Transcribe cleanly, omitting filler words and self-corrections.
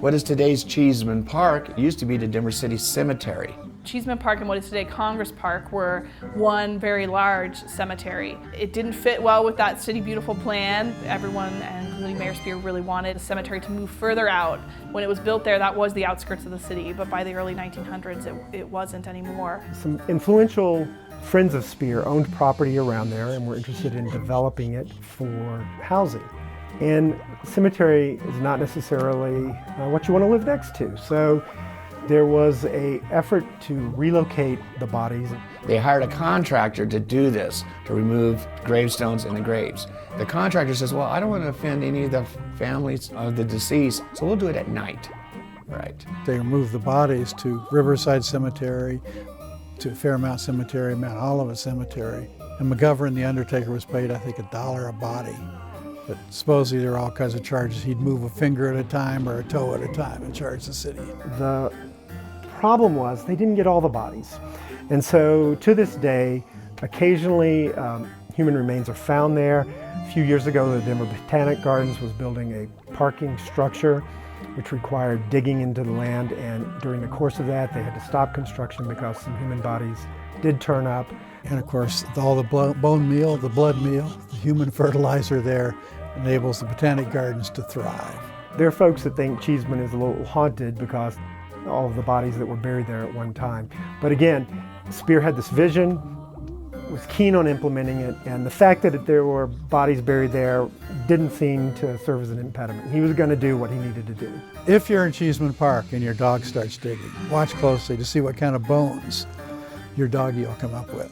What is today's Cheesman Park used to be the Denver City Cemetery. Cheesman Park and what is today Congress Park were one very large cemetery. It didn't fit well with that City Beautiful plan. Everyone, and including Mayor Spear, really wanted the cemetery to move further out. When it was built there, that was the outskirts of the city, but by the early 1900s, it wasn't anymore. Some influential friends of Spear owned property around there and were interested in developing it for housing. And cemetery is not necessarily what you want to live next to. So there was an effort to relocate the bodies. They hired a contractor to do this, to remove gravestones in the graves. The contractor says, well, I don't want to offend any of the families of the deceased, so we'll do it at night. Right. They removed the bodies to Riverside Cemetery, to Fairmount Cemetery, Mount Olivet Cemetery. And McGovern, the undertaker, was paid, I think, $1 a body. But supposedly there were all kinds of charges. He'd move a finger at a time or a toe at a time and charge the city. The problem was they didn't get all the bodies. And so to this day, occasionally human remains are found there. A few years ago, the Denver Botanic Gardens was building a parking structure which required digging into the land, and during the course of that they had to stop construction because some human bodies did turn up. And of course, all the bone meal, the blood meal, the human fertilizer there enables the Botanic Gardens to thrive. There are folks that think Cheesman is a little haunted because all of the bodies that were buried there at one time. But again, Spear had this vision, was keen on implementing it, and the fact that there were bodies buried there didn't seem to serve as an impediment. He was going to do what he needed to do. If you're in Cheesman Park and your dog starts digging, watch closely to see what kind of bones your doggy will come up with.